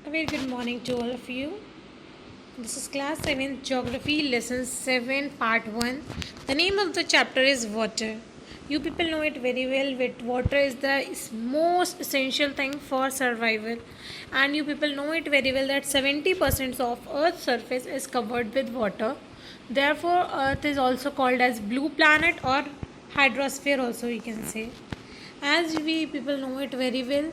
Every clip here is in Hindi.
A very good morning to all of you. This is class 7 geography lesson 7 part 1. The name of the chapter is water. You people know it very well that water is the most essential thing for survival, and you people know it very well that 70% of earth's surface is covered with water. Therefore earth is also called as blue planet or hydrosphere also we can say. As we people know it very well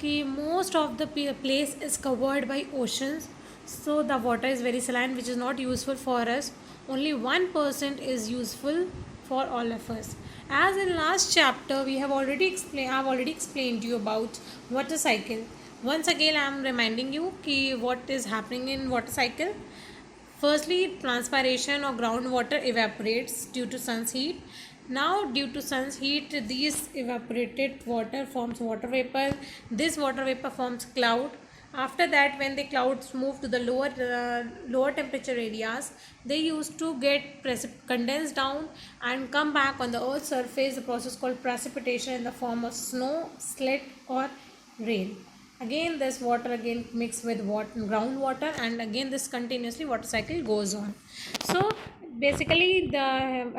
कि most of the place is covered by oceans, so the water is very saline which is not useful for us. Only 1% is useful for all of us. As in last chapter we have already explained, I have already explained you about water cycle. Once again I am reminding you कि what is happening in water cycle. Firstly, transpiration or groundwater evaporates due to sun's heat. Now, due to sun's heat, these evaporated water forms water vapor. This water vapor forms cloud. After that, when the clouds move to the lower temperature areas, they used to get condensed down and come back on the Earth's surface. The process called precipitation in the form of snow, sleet, or rain. Again this water again mixed with groundwater, and again this continuously water cycle goes on. So basically the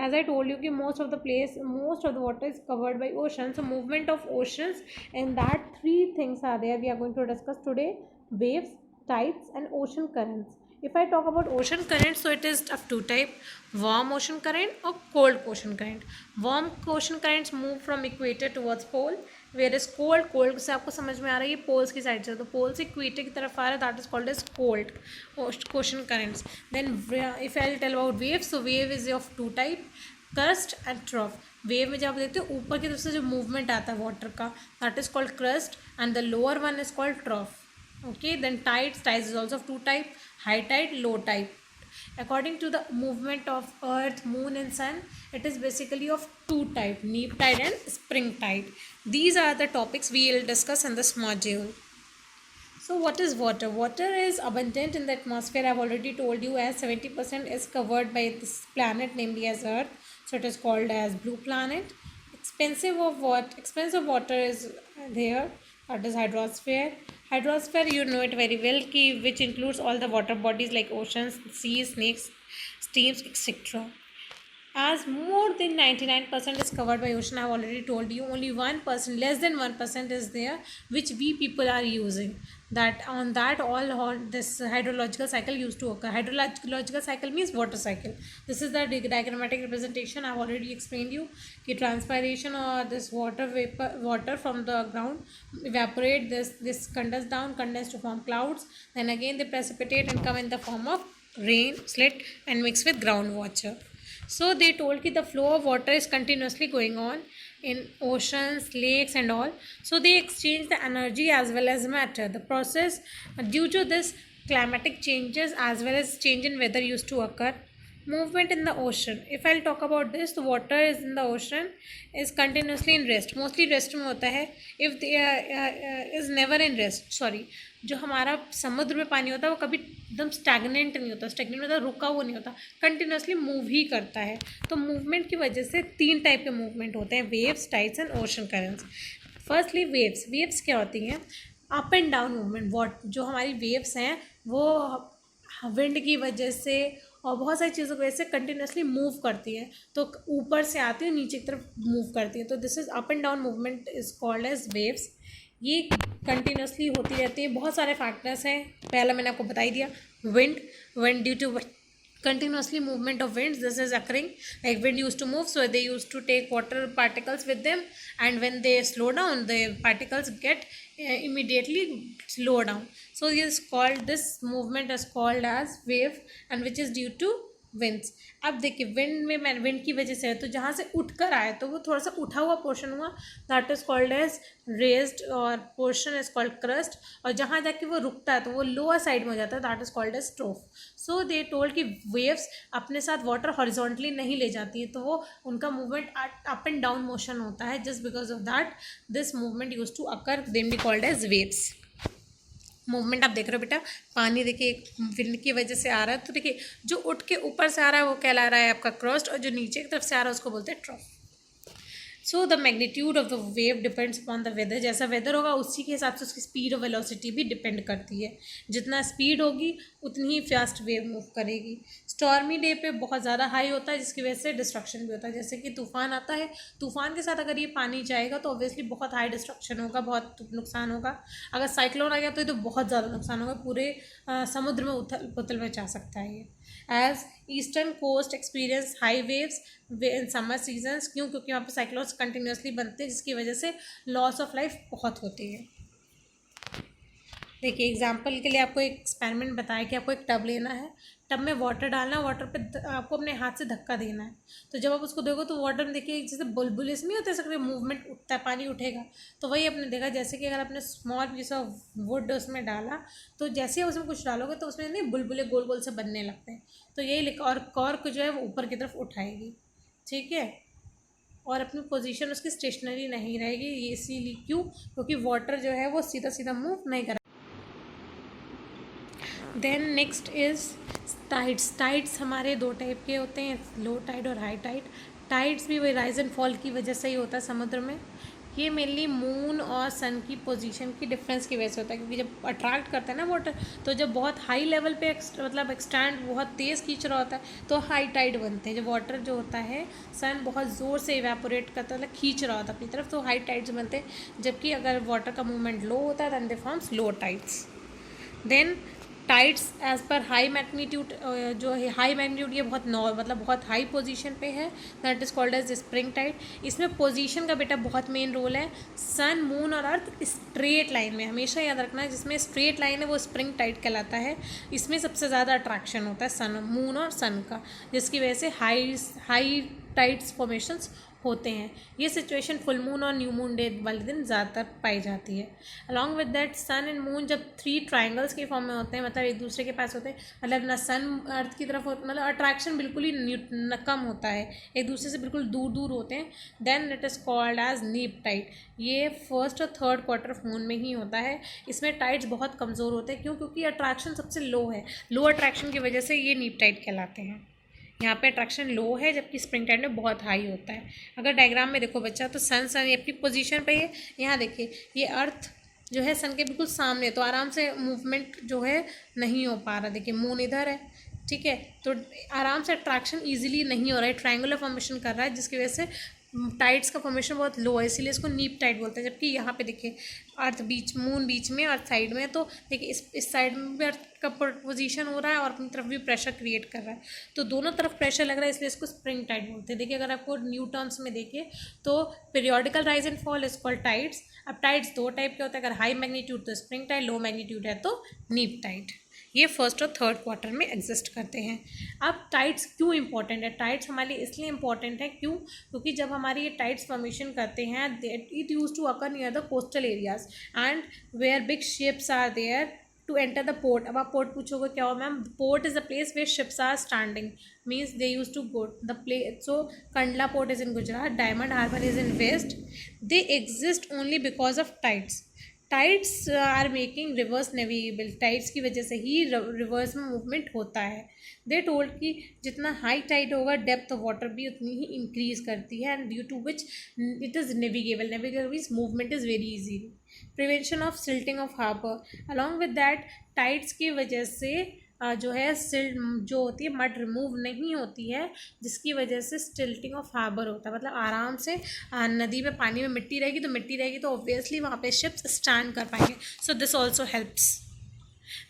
as I told you कि most of the water is covered by oceans. So movement of oceans, and that three things are there we are going to discuss today: waves, tides, and ocean currents. If I talk about ocean current, so it is of two type: warm ocean current or cold ocean current. Warm ocean currents move from equator towards pole, where is cold से आपको समझ में आ रहा है ये पोल्स की साइड से, तो पोल से इक्वेटर की तरफ आ रहा है, that is called as cold ocean currents. Then if I tell about wave, so wave is of two type: crest and trough. Wave में जब आप देखते हो ऊपर की तरफ से जो मूवमेंट आता है वाटर का, that is called crust, and the lower one is called trough. Okay, then tides is also of two type: high tide, low tide. According to the movement of earth, moon, and sun, it is basically of two type: neap tide and spring tide. These are the topics we will discuss in this module. So what is water? Water is abundant in the atmosphere. I've already told you, as 70% is covered by this planet, namely as earth, so it is called as blue planet. Expensive water is there, that is hydrosphere. Hydrosphere, you know it very well, which includes all the water bodies like oceans, seas, snakes, streams, etc. As more than 99% is covered by ocean, I have already told you, only 1%, less than 1% is there which we people are using. That on that all this hydrological cycle used to occur. Hydrological cycle means water cycle. This is the diagrammatic representation. I have already explained you कि transpiration or this water from the ground evaporate, this condense to form clouds, then again they precipitate and come in the form of rain, sleet, and mix with groundwater. So they told that the flow of water is continuously going on in oceans, lakes, and all. So they exchange the energy as well as matter. The process, due to this, climatic changes as well as change in weather used to occur. Movement in the ocean. If I'll talk about this, the water is in the ocean is continuously in rest. Mostly rest में होता है. If they is never in rest. Sorry. जो हमारा समुद्र में पानी होता है वो कभी एकदम स्टैगनेंट नहीं होता. स्टैगनेंट मतलब रुका हुआ नहीं होता, कंटिन्यूसली मूव ही करता है. तो मूवमेंट की वजह से तीन टाइप के मूवमेंट होते हैं: waves, tides and ocean currents. Firstly waves. Waves क्या होती हैं? Up and down movement. जो हमारी वेव्स हैं वो विंड की वजह से और बहुत सारी चीज़ों की वजह से कंटिन्यूसली मूव करती है, तो ऊपर से आती है नीचे की तरफ मूव करती है, तो this is up and down movement is called as waves. ये कंटिन्यूसली होती रहती है. बहुत सारे फैक्टर्स हैं, पहला मैंने आपको बता ही दिया. Wind due to continuously movement of winds, this is occurring. Like wind used to move, so they used to take water particles with them, and when they slow down, the particles get immediately slow down. So this movement is called as wave, and which is due to winds. अब देखिए विंड की वजह से है, तो जहाँ से उठकर आए तो वो थोड़ा सा उठा हुआ पोर्शन हुआ, that is called as raised, और पोर्शन इज कॉल्ड क्रस्ट, और जहाँ जाके वो रुकता है तो वो लोअर साइड में हो जाता है, that is called as trough. So they told कि वेव्स अपने साथ वाटर हॉरिजॉन्टली नहीं ले जाती है, तो वो उनका movement up and down motion होता है. Just because of that this movement use to occur, then be called as waves. Movement आप देख रहे हो बेटा, पानी देखिए विंड की वजह से आ रहा है, तो देखिए जो उठ के ऊपर से आ रहा है वो कहला रहा है आपका क्रस्ट, और जो नीचे की तरफ से आ रहा है उसको बोलते हैं trough. So the magnitude of the wave depends upon the weather, जैसा वेदर होगा उसी के हिसाब से उसकी स्पीड और वेलोसिटी भी डिपेंड करती है। जितना स्पीड होगी उतनी ही फास्ट वेव मूव करेगी। स्टॉर्मी डे पे बहुत ज़्यादा हाई होता है जिसकी वजह से डिस्ट्रक्शन भी होता है। जैसे कि तूफान आता है, तूफान के साथ अगर ये पानी जाएगा तो ऑब्वियसली बहुत हाई डिस्ट्रक्शन होगा, बहुत नुकसान होगा। अगर साइक्लोन आ गया तो ये तो बहुत ज़्यादा नुकसान होगा, पूरे समुद्र में उथल पुथल मचा सकता है ये। As eastern coast experience high waves in summer seasons, क्यों? क्योंकि वहाँ पर साइक्लोन्स कंटिन्यूसली बनते हैं जिसकी वजह से लॉस ऑफ लाइफ बहुत होती है। देखिए एग्जाम्पल के लिए आपको एक एक्सपेरिमेंट बताया कि आपको एक टब लेना है, टब में वाटर डालना है, वाटर पे आपको अपने हाथ से धक्का देना है। तो जब आप उसको देखो तो वाटर में देखिए जैसे बुलबुल नहीं होते, सकते मूवमेंट उठता है, पानी उठेगा। तो वही आपने देखा जैसे कि अगर आपने स्मॉल पीस ऑफ वुड उसमें डाला तो जैसे ही उसमें कुछ डालोगे तो उसमें नहीं बुलबुले गोल गोल से बनने लगते हैं। तो यही लिखा, और कॉर्क जो है वो ऊपर की तरफ उठाएगी, ठीक है, और अपनी पोजीशन उसकी स्टेशनरी नहीं रहेगी। ये इसीलिए क्यों? क्योंकि वाटर जो है वो सीधा सीधा मूव नहीं कर। Then next is tides. Tides हमारे दो टाइप के होते हैं, लो टाइड और हाई टाइड। टाइड्स भी वही राइज एंड फॉल की वजह से ही होता है समुद्र में। ये मेनली मून और सन की पोजीशन की डिफरेंस की वजह से होता है, क्योंकि जब अट्रैक्ट करता है ना वाटर, तो जब बहुत हाई लेवल पे मतलब एक्सटैंड बहुत तेज़ खींच रहा होता है तो हाई टाइड बनते हैं। जब वाटर जो होता है सन बहुत ज़ोर से इवेपोरेट करता है, मतलब खींच रहा होता है अपनी तरफ, तो हाई टाइड्स बनते हैं। जबकि अगर वाटर का मूवमेंट लो होता है than they forms low tides. Then tides as पर हाई मैग्नीट्यूड, जो है हाई मैग्नीट्यूड ये बहुत मतलब बहुत हाई पोजीशन पे है, that is called as spring tide. इसमें पोजीशन का बेटा बहुत मेन रोल है। सन मून और अर्थ स्ट्रेट लाइन में, हमेशा याद रखना है, जिसमें स्ट्रेट लाइन है वो स्प्रिंग टाइड कहलाता है। इसमें सबसे ज़्यादा अट्रैक्शन होता है सन, मून और सन का, जिसकी वजह से हाई टाइड्स फॉर्मेशंस होते हैं। ये सिचुएशन फुल मून और न्यू मून डे वाले दिन ज़्यादातर पाई जाती है। Along with that sun and moon जब 3 ट्राइंगल्स के फॉर्म में होते हैं, मतलब एक दूसरे के पास होते हैं, मतलब ना सन अर्थ की तरफ होता, मतलब अट्रैक्शन बिल्कुल ही कम होता है, एक दूसरे से बिल्कुल दूर दूर होते हैं, then it is called as neap tide. ये फर्स्ट और थर्ड क्वार्टर ऑफ मून में ही होता है। इसमें टाइड्स बहुत कमज़ोर होते हैं, क्यों? क्योंकि अट्रैक्शन सबसे लो है, लो अट्रैक्शन की वजह से ये नीप टाइड कहलाते हैं। यहाँ पे अट्रैक्शन लो है जबकि स्प्रिंग टाइड में बहुत हाई होता है। अगर डायग्राम में देखो बच्चा तो सन अपनी पोजीशन पे है, यहाँ देखिए ये अर्थ जो है सन के बिल्कुल सामने, तो आराम से मूवमेंट जो है नहीं हो पा रहा। देखिए मून इधर है, ठीक है, तो आराम से अट्रैक्शन इजीली नहीं हो रहा है, ट्रायंगुलर फॉर्मेशन कर रहा है, जिसकी वजह से टाइड्स का फॉर्मेशन बहुत लो है, इसीलिए इसको नीप टाइड बोलते हैं। जबकि यहाँ पे देखिए अर्थ बीच, मून बीच में, अर्थ साइड में, तो देखिए इस साइड में भी अर्थ का पोजीशन हो रहा है और अपनी तरफ भी प्रेशर क्रिएट कर रहा है, तो दोनों तरफ प्रेशर लग रहा है, इसलिए इसको स्प्रिंग टाइड बोलते हैं। देखिए अगर आपको न्यू टर्म्स में देखिए तो periodical rise and fall is called tides. अब टाइड्स दो टाइप के होते हैं, अगर हाई मैग्नीट्यूड तो स्प्रिंग टाइड, लो मैग्नीट्यूड है तो नीप टाइड। ये फर्स्ट और थर्ड क्वार्टर में एग्जिस्ट करते हैं। अब टाइड्स क्यों इंपॉर्टेंट है? टाइड्स हमारे लिए इसलिए इंपॉर्टेंट है, क्यों? क्योंकि जब हमारे ये टाइड्स फॉर्मेशन करते हैं, it use to occur near the coastal areas and where big ships are there to enter the port. अब आप पोर्ट पूछोगे क्या हो ma'am? Port is the place where ships are standing, means they use to go the place. So Kandla port is in Gujarat, diamond harbour is in west, they exist only because of tides. Tides are making rivers navigable, tides की वजह से ही रिवर्स में मूवमेंट होता है। दे टोल्ड कि जितना हाई टाइड होगा डेप्थ ऑफ वाटर भी उतनी ही इंक्रीज करती है, and due to which it is navigable. Navigable means movement is very easy. Prevention of silting of harbour, along with that tides की वजह से जो है सिल्ट जो होती है मड रिमूव नहीं होती है, जिसकी वजह से स्टिल्टिंग ऑफ हार्बर होता है। मतलब आराम से नदी में पानी में मिट्टी रहेगी तो ऑब्वियसली वहाँ पे शिप्स स्टैंड कर पाएंगे। So this also helps.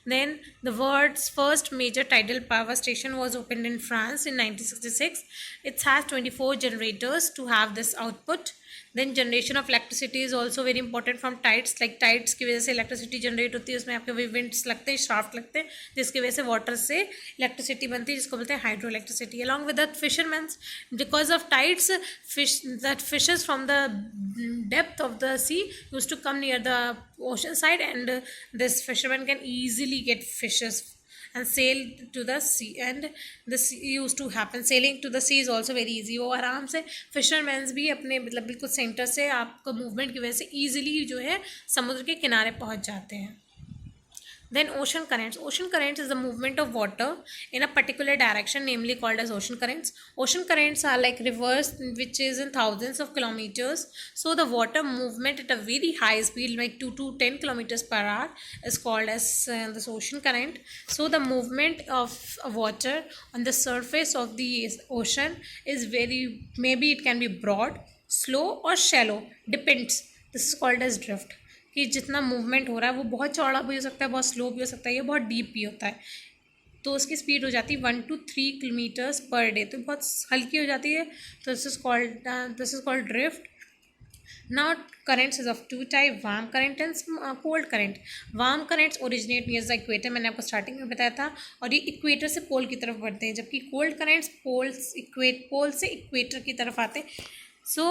Then the world's first major tidal power station was opened in France in 1966. It has 24 generators to have this output. Then generation of electricity is also very important from tides. Like tides की वजह से इलेक्ट्रिसिटी जनरेट होती है, उसमें आपके विंड्स लगते हैं, शाफ्ट लगते हैं, जिसकी वजह से वाटर से इलेक्ट्रिसिटी बनती है, जिसको बोलते हैं hydro electricity. Along with that fisherman, because of tides fishes from the depth of the sea used to come near the ocean side, and this fisherman can easily get fishes and sail to the sea, and this used to happen. Sailing to the sea is also very easy. वो आराम से फिशरमैन्स भी अपने मतलब बिल्कुल सेंटर से आपको मूवमेंट की वजह से ईजिली जो है समुद्र के किनारे पहुंच जाते हैं। Then ocean currents. Ocean currents is the movement of water in a particular direction, namely called as ocean currents. Ocean currents are like rivers which is in thousands of kilometers. So the water movement at a very high speed, like 2 to 10 kilometers per hour, is called as this ocean current. So the movement of water on the surface of the ocean is very, maybe it can be broad, slow or shallow, depends. This is called as drift. कि जितना मूवमेंट हो रहा है वो बहुत चौड़ा भी हो सकता है, बहुत स्लो भी हो सकता है, ये बहुत डीप भी होता है. तो उसकी स्पीड हो जाती है 1 to 3 किलोमीटर्स पर डे, तो बहुत हल्की हो जाती है. तो this is called drift. Now currents is of two type, warm current and cold current. Warm currents originate near the equator, मैंने आपको स्टार्टिंग में बताया था, और ये इक्वेटर से पोल की तरफ बढ़ते हैं, जबकि कोल्ड करेंट्स पोल से इक्वेटर की तरफ आते हैं. So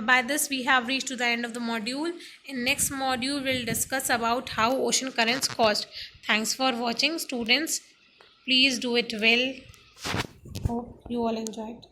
by this we have reached to the end of the module. In next module we'll discuss about how ocean currents caused. Thanks for watching students. Please do it well. Hope you all enjoyed.